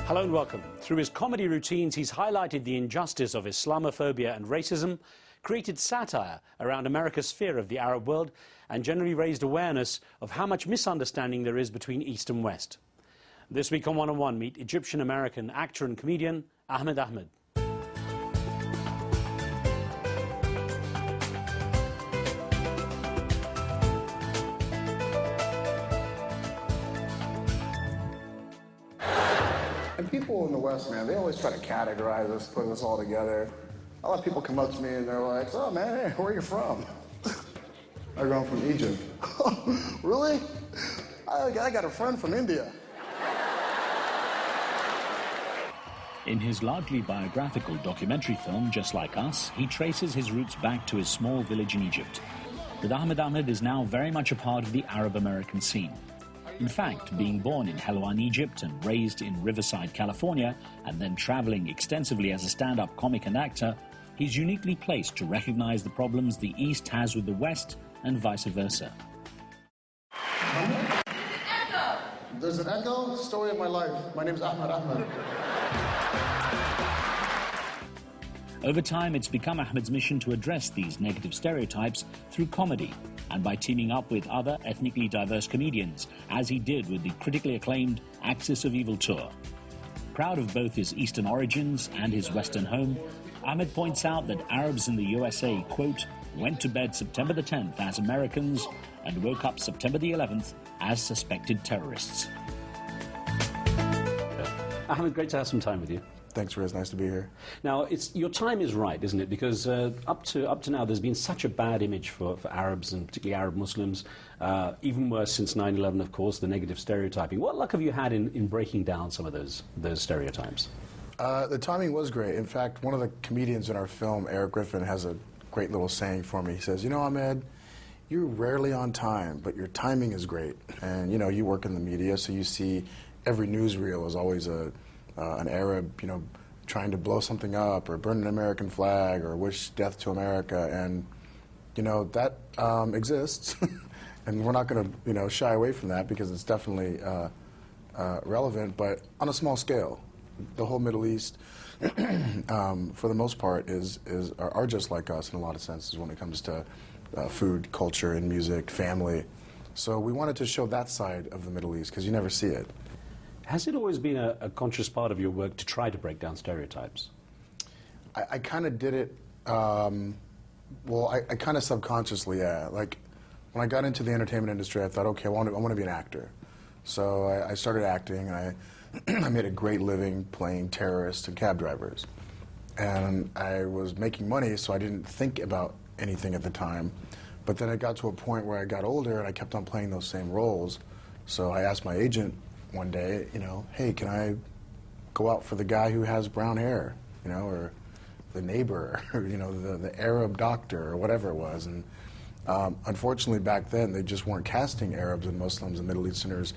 Hello and welcome. Through his comedy routines, he's highlighted the injustice of Islamophobia and racism, created satire around America's fear of the Arab world, and generally raised awareness of how much misunderstanding there is between East and West. This week on One on One, meet Egyptian-American actor and comedian Ahmed Ahmed. And people in the West, man, they always try to categorize us, put us all together. A lot of people come up to me and they're like, "Oh man, hey, where are you from?" I go, "I'm from Egypt." "Really? I got a friend from India." In his largely biographical documentary film, Just Like Us, he traces his roots back to his small village in Egypt. But Ahmed Ahmed is now very much a part of the Arab-American scene. In fact, being born in Helwan, Egypt, and raised in Riverside, California, and then traveling extensively as a stand-up comic and actor, he's uniquely placed to recognize the problems the East has with the West and vice versa. There's an echo? Story of my life. My name's Ahmed Ahmed. Over time, it's become Ahmed's mission to address these negative stereotypes through comedy and by teaming up with other ethnically diverse comedians, as he did with the critically acclaimed Axis of Evil tour. Proud of both his Eastern origins and his Western home, Ahmed points out that Arabs in the USA, quote, went to bed September the 10th as Americans and woke up September the 11th as suspected terrorists. Ahmed, great to have some time with you. Thanks, Riz. Nice to be here. Now, your time is right, isn't it? Because up to now, there's been such a bad image for Arabs, and particularly Arab Muslims. Even worse since 9/11, of course, the negative stereotyping. What luck have you had in breaking down some of those stereotypes? The timing was great. In fact, one of the comedians in our film, Eric Griffin, has a great little saying for me. He says, "You know, Ahmed, you're rarely on time, but your timing is great. And, you know, you work in the media, so you see every newsreel is always an Arab, you know, trying to blow something up or burn an American flag or wish death to America, and you know that exists, and we're not going to, you know, shy away from that because it's definitely relevant, but on a small scale. The whole Middle East, for the most part, are just like us in a lot of senses when it comes to food, culture, and music, family. So we wanted to show that side of the Middle East because you never see it. Has it always been a conscious part of your work to try to break down stereotypes? I kind of did it, well, I kind of subconsciously, yeah. Like, when I got into the entertainment industry, I thought, okay, I want to be an actor. So I started acting, and I made a great living playing terrorists and cab drivers. And I was making money, so I didn't think about anything at the time. But then it got to a point where I got older, and I kept on playing those same roles. So I asked my agent one day, you know, "Hey, can I go out for the guy who has brown hair, you know, or the neighbor, or, you know, the Arab doctor," or whatever it was. And unfortunately, back then, they just weren't casting Arabs and Muslims and Middle Easterners,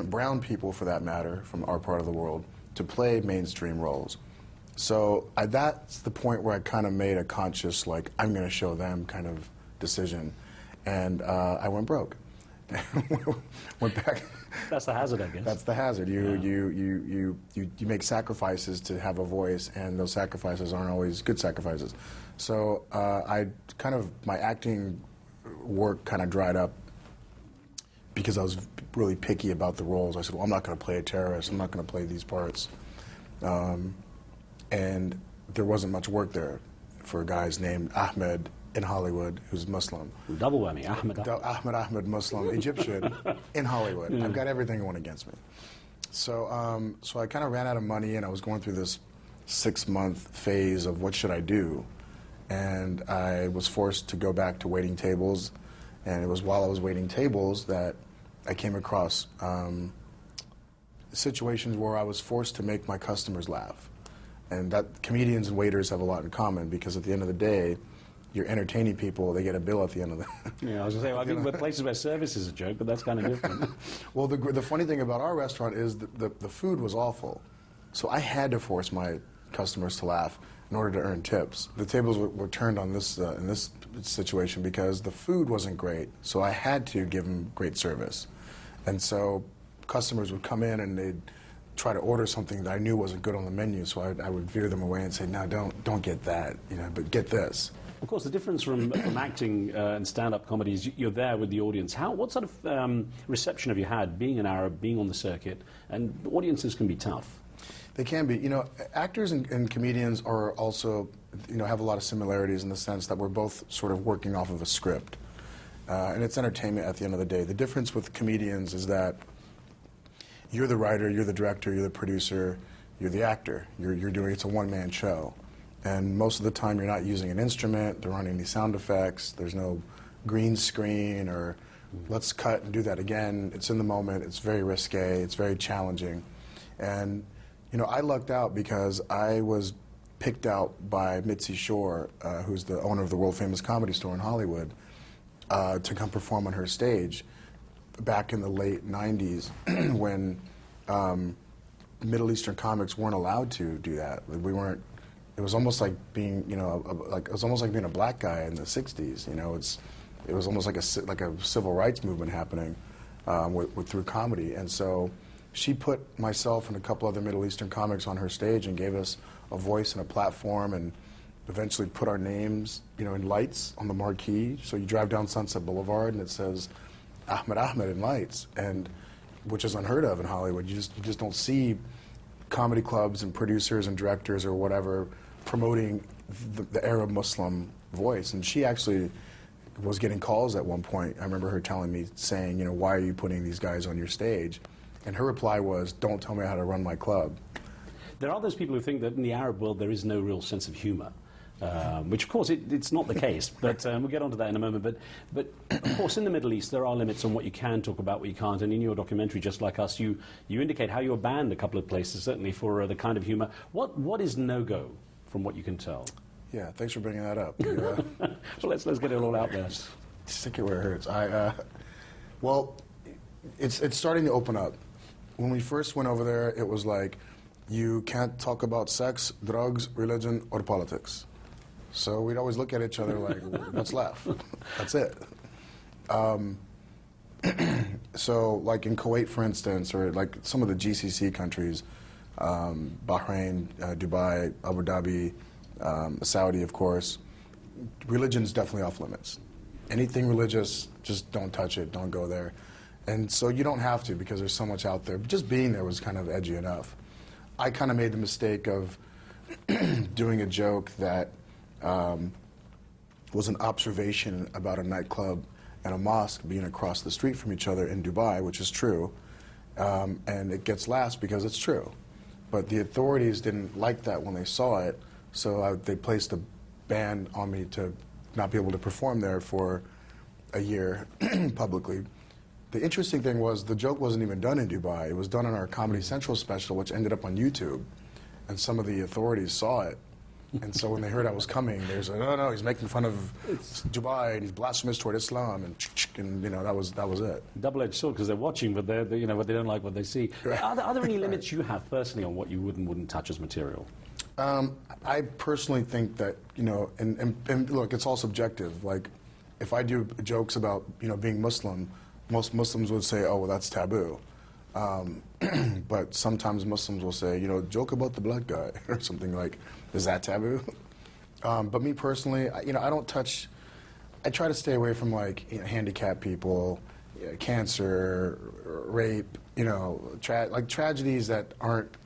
brown people for that matter, from our part of the world, to play mainstream roles. So that's the point where I kind of made a conscious, like, I'm going to show them kind of decision. And I went broke. Went back. That's the hazard, I guess. That's the hazard. You make sacrifices to have a voice, and those sacrifices aren't always good sacrifices. So my acting work kind of dried up because I was really picky about the roles. I said, well, I'm not going to play a terrorist. I'm not going to play these parts. And there wasn't much work there for guys named Ahmed in Hollywood who's Muslim. Double whammy, Ahmed Ahmed, Muslim, Egyptian, in Hollywood. I've got everything going against me. So, so I kind of ran out of money, and I was going through this 6-month phase of what should I do. And I was forced to go back to waiting tables. And it was while I was waiting tables that I came across situations where I was forced to make my customers laugh. And that comedians and waiters have a lot in common, because at the end of the day, you're entertaining people, they get a bill at the end of the... Yeah, I was going to say, well, I think with places where service is a joke, but that's kind of different. Well, the funny thing about our restaurant is the food was awful. So I had to force my customers to laugh in order to earn tips. The tables were turned on this in this situation because the food wasn't great, so I had to give them great service. And so customers would come in and they'd try to order something that I knew wasn't good on the menu, so I would veer them away and say, no, don't get that, you know, but get this. Of course, the difference from acting and stand-up comedy is you're there with the audience. What sort of reception have you had, being an Arab, being on the circuit? And audiences can be tough. They can be. You know, actors and comedians are also, you know, have a lot of similarities in the sense that we're both sort of working off of a script. And it's entertainment at the end of the day. The difference with comedians is that you're the writer, you're the director, you're the producer, you're the actor. You're doing, it's a one-man show. And most of the time you're not using an instrument, there aren't any sound effects, there's no green screen or let's cut and do that again. It's in the moment, it's very risque, it's very challenging. And you know, I lucked out because I was picked out by Mitzi Shore, who's the owner of the world-famous Comedy Store in Hollywood, to come perform on her stage back in the late 90s when Middle Eastern comics weren't allowed to do that. We weren't. It was almost like being, you know, it was almost like being a black guy in the 60s. You know, it was almost like a civil rights movement happening through comedy. And so she put myself and a couple other Middle Eastern comics on her stage and gave us a voice and a platform, and eventually put our names, you know, in lights on the marquee. So you drive down Sunset Boulevard and it says Ahmed Ahmed in lights, and which is unheard of in Hollywood. You just don't see comedy clubs and producers and directors or whatever promoting the Arab Muslim voice. And she actually was getting calls at one point. I remember her telling me, saying, you know, why are you putting these guys on your stage? And her reply was, don't tell me how to run my club. There are those people who think that in the Arab world there is no real sense of humor. Which, of course, it's not the case, but we'll get onto that in a moment. But of course, in the Middle East, there are limits on what you can talk about, what you can't. And in your documentary, just like us, you indicate how you were banned a couple of places, certainly for the kind of humor. What is no-go from what you can tell? Yeah, thanks for bringing that up. Well, let's get it all out there. Stick it where it hurts. Well, it's starting to open up. When we first went over there, it was like, you can't talk about sex, drugs, religion, or politics. So we'd always look at each other like, what's left? That's it. So like in Kuwait, for instance, or like some of the GCC countries, Bahrain, Dubai, Abu Dhabi, Saudi, of course, religion's definitely off limits. Anything religious, just don't touch it, don't go there. And so you don't have to because there's so much out there. But just being there was kind of edgy enough. I kind of made the mistake of doing a joke that was an observation about a nightclub and a mosque being across the street from each other in Dubai, which is true. And it gets laughs because it's true. But the authorities didn't like that when they saw it, so they placed a ban on me to not be able to perform there for a year publicly. The interesting thing was the joke wasn't even done in Dubai. It was done on our Comedy Central special, which ended up on YouTube. And some of the authorities saw it. And so when they heard I was coming, they was like, no, he's making fun of Dubai, and he's blasphemous toward Islam, and you know, that was it. Double-edged sword, because they're watching, but they you know, but they don't like what they see. Right. Are there any limits you have personally on what you would and wouldn't touch as material? I personally think that, you know, and look, it's all subjective. Like, if I do jokes about, you know, being Muslim, most Muslims would say, oh, well, that's taboo. But sometimes Muslims will say, you know, joke about the black guy or something like, is that taboo? But me personally, you know, I don't touch, I try to stay away from like, you know, handicapped people, cancer, rape, you know, like tragedies that aren't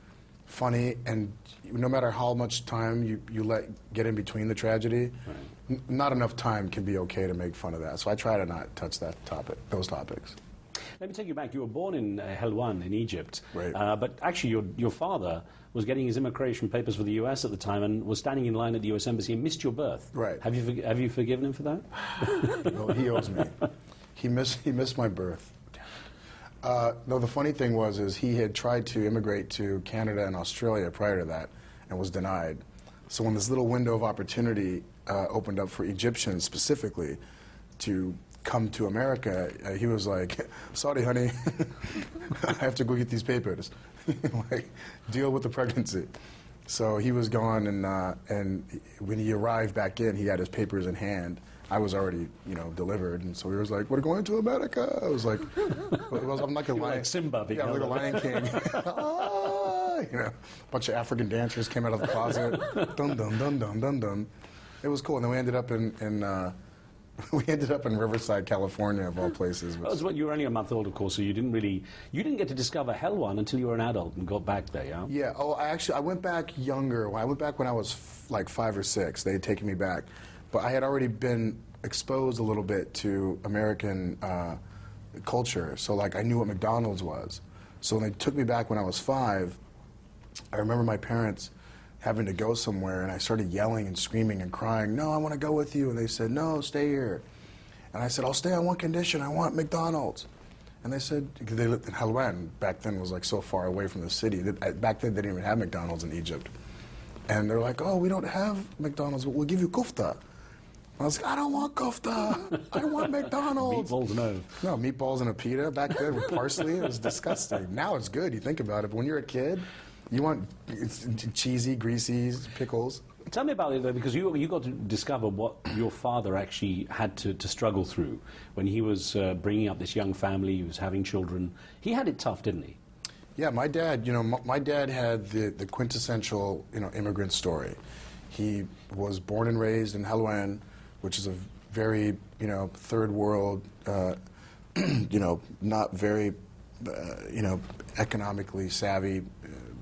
funny, and no matter how much time you let get in between the tragedy, right, not enough time can be okay to make fun of that. So I try to not touch those topics. Let me take you back. You were born in Helwan in Egypt, right. But actually your father was getting his immigration papers for the U.S. at the time and was standing in line at the U.S. Embassy and missed your birth. Right. Have you forgiven him for that? No, he owes me. He missed my birth. No, the funny thing is he had tried to immigrate to Canada and Australia prior to that and was denied. So when this little window of opportunity opened up for Egyptians specifically to come to America, he was like, sorry, honey, I have to go get these papers. Like, deal with the pregnancy. So he was gone, and when he arrived back in, he had his papers in hand. I was already, you know, delivered, and so he was like, "We're going to America." I was like, "I'm like a lion, like Simba, yeah, I'm like a Lion King." kufta, you know, a bunch of African dancers came out of the closet, dum dum dum dum dum dum. It was cool, and then we ended up in Riverside, California, of all places. That was when you were only a month old, of course, so you didn't get to discover Helwan until you were an adult and got back there, yeah? Yeah. Oh, I went back younger. I went back when I was like 5 or 6. They had taken me back, but I had already been exposed a little bit to American culture. So like I knew what McDonald's was. So when they took me back when I was 5, I remember my parents having to go somewhere, and I started yelling and screaming and crying, no, I want to go with you. And they said, no, stay here. And I said, I'll stay on one condition, I want McDonald's. And they said, because they lived in Helwan, back then was like so far away from the city. Back then they didn't even have McDonald's in Egypt. And they're like, oh, we don't have McDonald's, but we'll give you kufta. I was like, I don't want kofta. I want McDonald's. Meatballs, no. No, meatballs and a pita back then with parsley. It was disgusting. Now it's good, you think about it. But when you're a kid, you want cheesy, greasy pickles. Tell me about it, though, because you got to discover what your father actually had to struggle through when he was bringing up this young family, he was having children. He had it tough, didn't he? Yeah, my dad, my dad had the quintessential, immigrant story. He was born and raised in Helwan, which is a very, third world, not very, economically savvy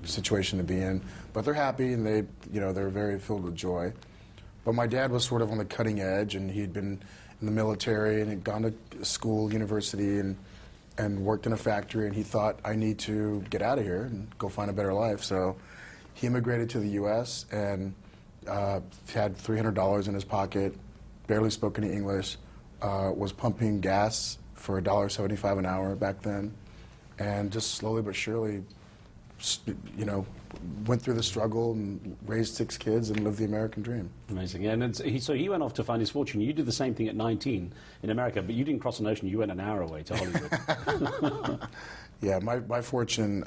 situation to be in. But they're happy, and they're very filled with joy. But my dad was sort of on the cutting edge, and he'd been in the military and had gone to school, university, and worked in a factory, and he thought, I need to get out of here and go find a better life. So he immigrated to the U.S. and had $300 in his pocket, barely spoke any English, was pumping gas for $1.75 an hour back then, and just slowly but surely, went through the struggle and raised 6 kids and lived the American dream. Amazing. And so he went off to find his fortune. You did the same thing at 19 in America, but you didn't cross an ocean. You went an hour away to Hollywood. Yeah, my fortune.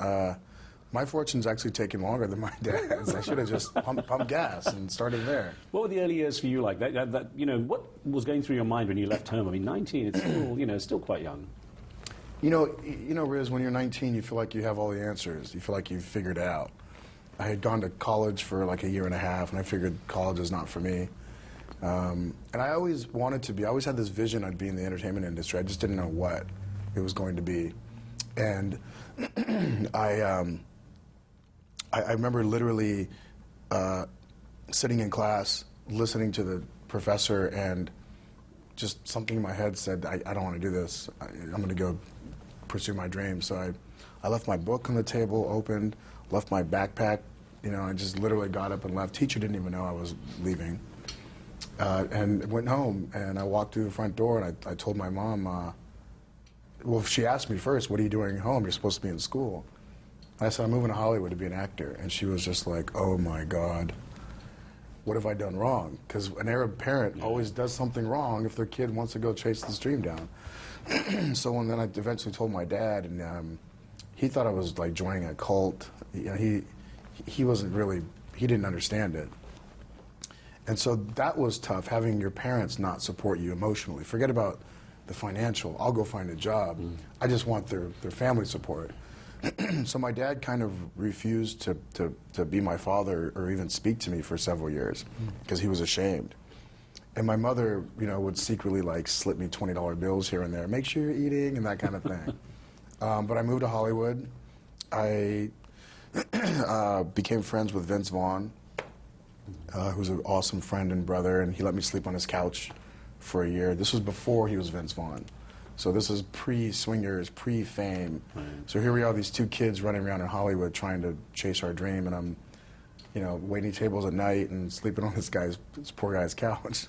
My fortune's actually taken longer than my dad's. I should have just pumped gas and started there. What were the early years for you like? What was going through your mind when you left home? I mean, 19, it's still, still quite young. Riz, when you're 19, you feel like you have all the answers. You feel like you've figured it out. I had gone to college for like a year and a half, and I figured college is not for me. And I always wanted to be. I always had this vision I'd be in the entertainment industry. I just didn't know what it was going to be. And I remember literally sitting in class, listening to the professor, and just something in my head said, I don't want to do this. I'm going to go pursue my dream. So I left my book on the table, opened, left my backpack, I just literally got up and left. Teacher didn't even know I was leaving. And went home, and I walked through the front door, and I told my mom, well, she asked me first, what are you doing home? You're supposed to be in school. I said, I'm moving to Hollywood to be an actor. And she was just like, oh my God, what have I done wrong? Because an Arab parent always does something wrong if their kid wants to go chase this dream down. So then I eventually told my dad, and he thought I was like joining a cult. He wasn't really, he didn't understand it. And so that was tough, having your parents not support you emotionally. Forget about the financial, I'll go find a job. I just want their family support. So my dad kind of refused to be my father or even speak to me for several years because he was ashamed. And my mother, would secretly like slip me $20 bills here and there. Make sure you're eating and that kind of thing. But I moved to Hollywood. I became friends with Vince Vaughn, who's an awesome friend and brother, and he let me sleep on his couch for a year. This was before he was Vince Vaughn. So this is pre-swingers, pre-fame. Right. So here we are, these 2 kids running around in Hollywood trying to chase our dream, and I'm, waiting tables at night and sleeping on this poor guy's couch.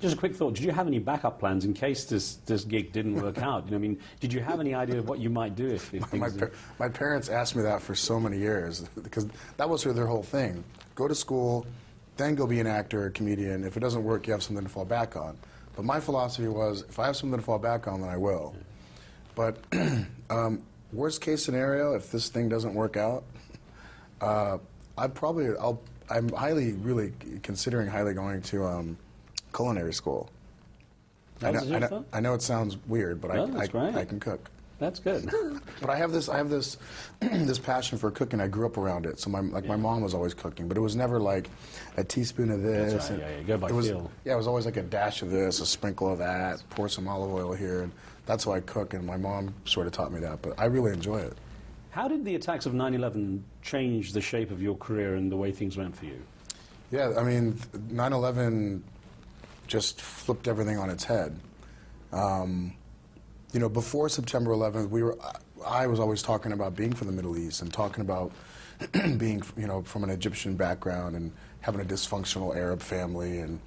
Just a quick thought, did you have any backup plans in case this gig didn't work out? Did you have any idea of what you might do if things... My parents asked me that for so many years, because that was their whole thing. Go to school, then go be an actor or a comedian. If it doesn't work, you have something to fall back on. But my philosophy was, if I have something to fall back on, then I will. But worst case scenario, if this thing doesn't work out, I'm really considering going to culinary school. I know it sounds weird, but I can cook. That's good. But I have this this passion for cooking. I grew up around it. So my mom was always cooking, but it was never like a teaspoon of this. That's right. Yeah, go by feel. Yeah, it was always like a dash of this, a sprinkle of that, pour some olive oil here, and that's how I cook. And my mom sort of taught me that, but I really enjoy it. How did the attacks of 9/11 change the shape of your career and the way things went for you? Yeah, I mean, 9/11 just flipped everything on its head. You know, before September 11th, I was always talking about being from the Middle East and talking about being, you know, from an Egyptian background and having a dysfunctional Arab family and,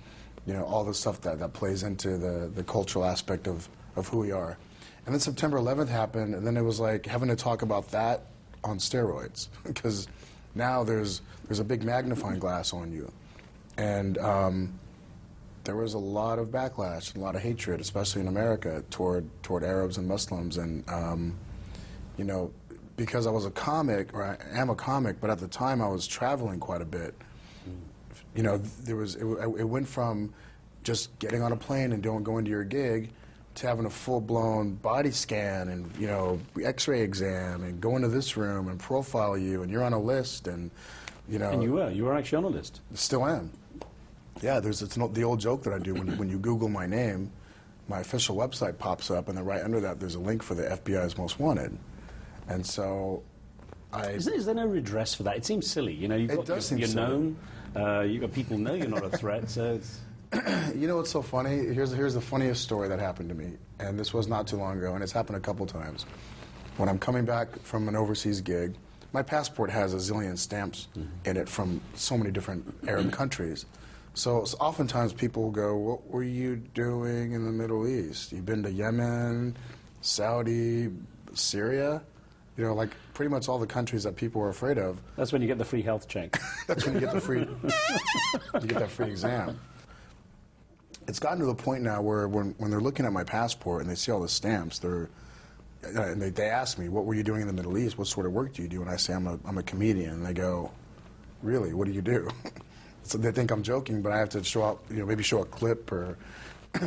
you know, all the stuff that plays into the cultural aspect of who we are. And then September 11th happened, and then it was like having to talk about that on steroids, because now there's a big magnifying glass on you. And there was a lot of backlash, a lot of hatred, especially in America, toward Arabs and Muslims. And, you know, because I was a comic, or I am a comic, but at the time I was traveling quite a bit, you know, it went from just getting on a plane and going to your gig to having a full-blown body scan and, you know, x-ray exam and go into this room and profile you, and you're on a list, and, you know. And you were actually on a list. Still am. Yeah, it's the old joke that I do when you Google my name, my official website pops up, and then right under that there's a link for the FBI's Most Wanted. And so Is there no redress for that? It seems silly, you know. You're known, people know you're not a threat, so it's... You know what's so funny? Here's the funniest story that happened to me, and this was not too long ago, and it's happened a couple times. When I'm coming back from an overseas gig, my passport has a zillion stamps in it from so many different Arab countries. So oftentimes people will go, "What were you doing in the Middle East? You've been to Yemen, Saudi, Syria?" You know, like pretty much all the countries that people are afraid of. That's when you get the free health check. That's when you get the free, you get that free exam. It's gotten to the point now where when they're looking at my passport and they see all the stamps, they ask me, "What were you doing in the Middle East? What sort of work do you do?" And I say, I'm a comedian. And they go, "Really? What do you do?" So they think I'm joking, but I have to show up, you know, maybe show a clip or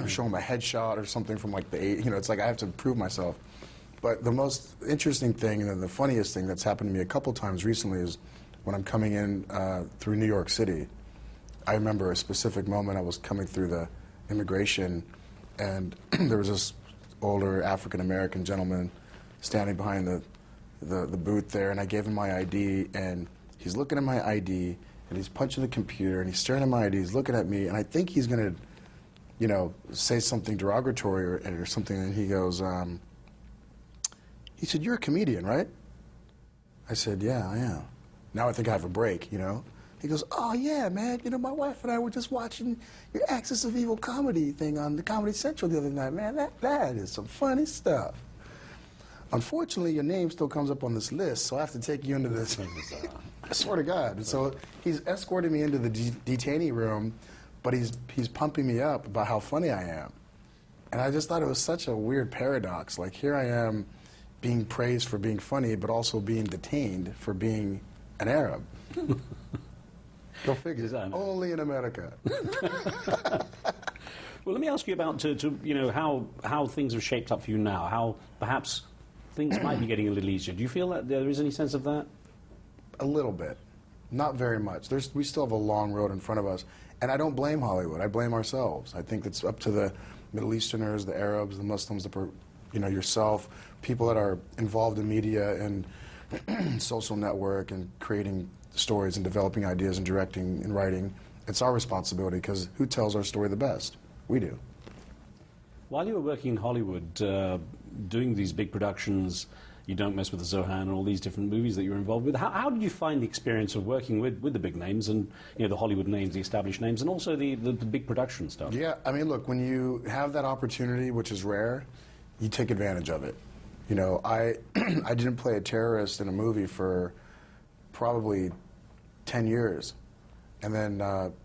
show them a headshot or something from like you know, it's like I have to prove myself. But the most interesting thing and the funniest thing that's happened to me a couple times recently is when I'm coming in through New York City. I remember a specific moment. I was coming through the immigration, and there was this older African-American gentleman standing behind the booth there, and I gave him my ID, and he's looking at my ID, and he's punching the computer, and he's staring at my ID, he's looking at me, and I think he's going to, you know, say something derogatory or something, and he goes, he said, "You're a comedian, right?" I said, "Yeah, I am." Now I think I have a break, you know. He goes, "Oh, yeah, man, you know, my wife and I were just watching your Axis of Evil comedy thing on the Comedy Central the other night, man. That is some funny stuff. Unfortunately, your name still comes up on this list, so I have to take you into this." I swear to God. And so he's escorting me into the detainee room, but he's pumping me up about how funny I am. And I just thought it was such a weird paradox. Like, here I am being praised for being funny, but also being detained for being an Arab. Go figure. Only in America. Well, let me ask you about you know, how things have shaped up for you now. How perhaps things might be getting a little easier. Do you feel that there is any sense of that? A little bit, not very much. We still have a long road in front of us, and I don't blame Hollywood. I blame ourselves. I think it's up to the Middle Easterners, the Arabs, the Muslims, you know, yourself, people that are involved in media and social network and creating stories and developing ideas and directing and writing. It's our responsibility, because who tells our story the best? We do. While you were working in Hollywood, doing these big productions, You Don't Mess with the Zohan, and all these different movies that you were involved with, how did you find the experience of working with the big names and, you know, the Hollywood names, the established names, and also the big production stuff? Yeah, I mean, look, when you have that opportunity, which is rare, you take advantage of it. You know, I didn't play a terrorist in a movie for probably 10 years. And then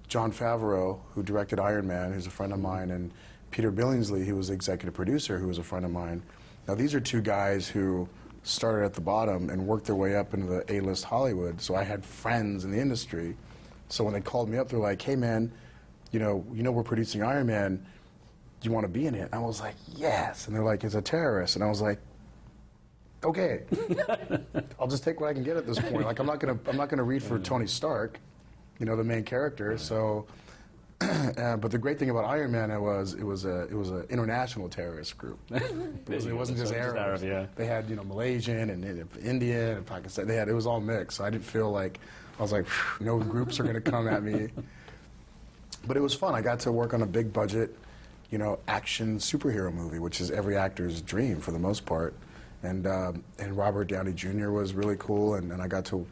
Jon Favreau, who directed Iron Man, who's a friend of mine, and Peter Billingsley, who was the executive producer, who was a friend of mine. Now, these are two guys who started at the bottom and worked their way up into the A-list Hollywood. So I had friends in the industry. So when they called me up, they're like, "Hey, man, you know we're producing Iron Man. Do you want to be in it?" And I was like, "Yes." And they're like, "It's a terrorist." And I was like, okay, I'll just take what I can get at this point. Like I'm not gonna read for Tony Stark, you know, the main character. So, but the great thing about Iron Man it was an international terrorist group. It wasn't just Arabs. Yeah. They had Malaysian and Indian and Pakistan. It was all mixed. So I didn't feel like I was like no groups are gonna come at me. But it was fun. I got to work on a big budget, action superhero movie, which is every actor's dream for the most part. And Robert Downey Jr. was really cool, and I got to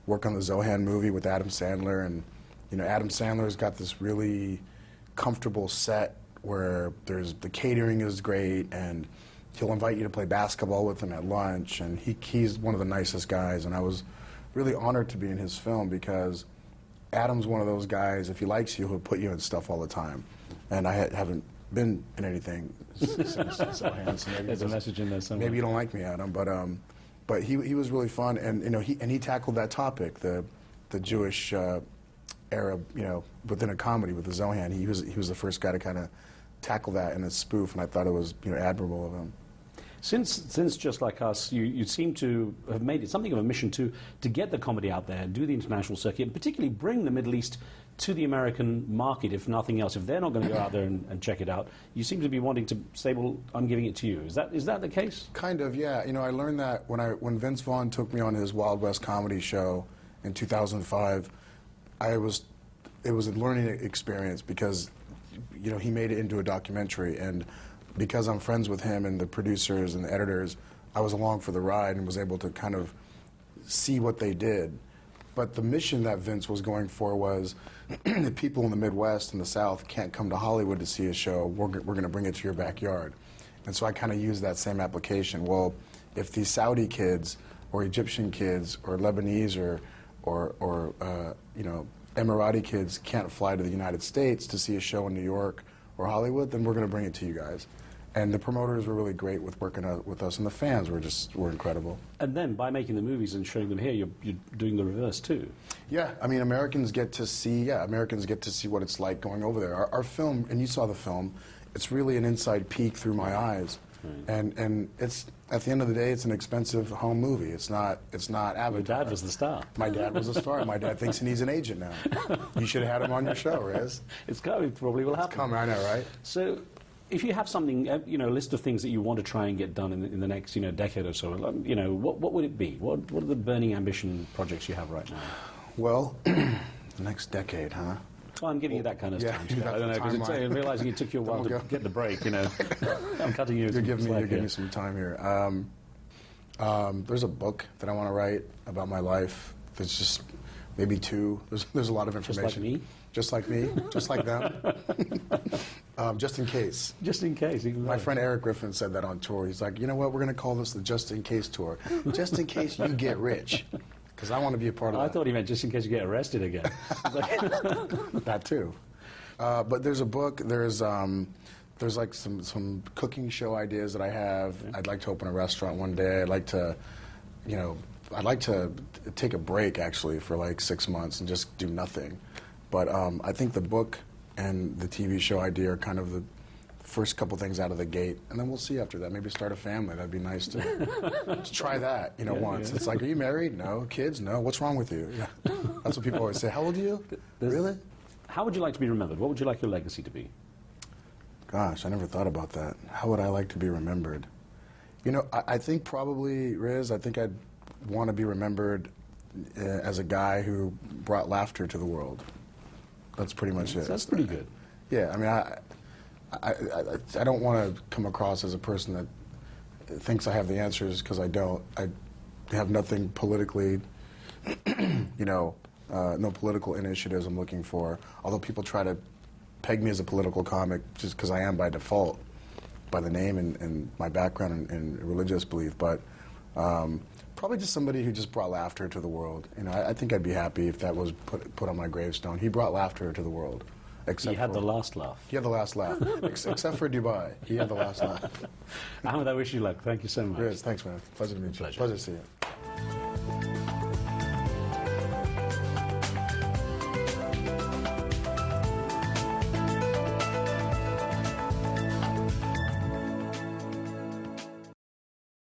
work on the Zohan movie with Adam Sandler, and Adam Sandler's got this really comfortable set where the catering is great, and he'll invite you to play basketball with him at lunch, and he's one of the nicest guys, and I was really honored to be in his film because Adam's one of those guys, if he likes you, he'll put you in stuff all the time, and I haven't been in anything since Zohan. So there's a message in there somewhere. Maybe you don't like me, Adam, but he was really fun, and he tackled that topic, the Jewish Arab, within a comedy with the Zohan. He was the first guy to kind of tackle that in a spoof, and I thought it was admirable of him. Since Just Like Us, you seem to have made it something of a mission to get the comedy out there, do the international circuit, and particularly bring the Middle East to the American market, if nothing else. If they're not going to go out there and check it out, you seem to be wanting to say, well, I'm giving it to you. Is that the case? Kind of, yeah. I learned that when Vince Vaughn took me on his Wild West comedy show in 2005, it was a learning experience because, he made it into a documentary, and because I'm friends with him and the producers and the editors, I was along for the ride and was able to kind of see what they did. But the mission that Vince was going for was that people in the Midwest and the South can't come to Hollywood to see a show. We're going to bring it to your backyard. And so I kind of used that same application. Well, if these Saudi kids or Egyptian kids or Lebanese or Emirati kids can't fly to the United States to see a show in New York or Hollywood, then we're going to bring it to you guys. And the promoters were really great with working with us, and the fans were incredible. And then by making the movies and showing them here, you're doing the reverse too. Yeah, I mean, Americans get to see what it's like going over there. Our film, and you saw the film, it's really an inside peek through my eyes. Right. And it's, at the end of the day, it's an expensive home movie. It's not Avatar. Your dad was the star. My dad was a star. My dad thinks he needs an agent now. You should have had him on your show, Riz. It probably will happen. It's coming, I know, right? So, if you have something, a list of things that you want to try and get done in the next, decade or so, what would it be? What are the burning ambition projects you have right now? Well, the next decade, huh? Well, I'm giving you that kind of time. I don't know, because I'm realizing it took you a while to get the break, I'm cutting you. You're giving me some time here. There's a book that I want to write about my life. There's just maybe two. There's a lot of information. Just like me? Just like them? Just in case. Just in case. My friend Eric Griffin said that on tour. He's like, you know what, we're going to call this the Just in Case Tour. Just in case you get rich. Because I want to be a part of that. I thought he meant just in case you get arrested again. That too. But there's a book, there's like some cooking show ideas that I have. Yeah. I'd like to open a restaurant one day. I'd like to take a break actually for like 6 months and just do nothing. But I think the book and the TV show idea are kind of the first couple things out of the gate, and then we'll see after that. Maybe start a family. That'd be nice to try that, once. Yeah. It's like, are you married? No. Kids? No. What's wrong with you? Yeah. That's what people always say. How old are you? Really? How would you like to be remembered? What would you like your legacy to be? Gosh, I never thought about that. How would I like to be remembered? I think probably, Riz, I'd want to be remembered as a guy who brought laughter to the world. That's pretty much it. That's pretty good. Yeah, I mean, I don't want to come across as a person that thinks I have the answers, because I don't. I have nothing politically, no political initiatives I'm looking for. Although people try to peg me as a political comic just because I am by default, by the name and my background and religious belief. But probably just somebody who just brought laughter to the world. I think I'd be happy if that was put on my gravestone. He brought laughter to the world. He had the last laugh. He had the last laugh. Except for Dubai. He had the last laugh. Ahmed, I wish you luck. Thank you so much. Riz, thanks, man. Pleasure to meet you. Pleasure to see you.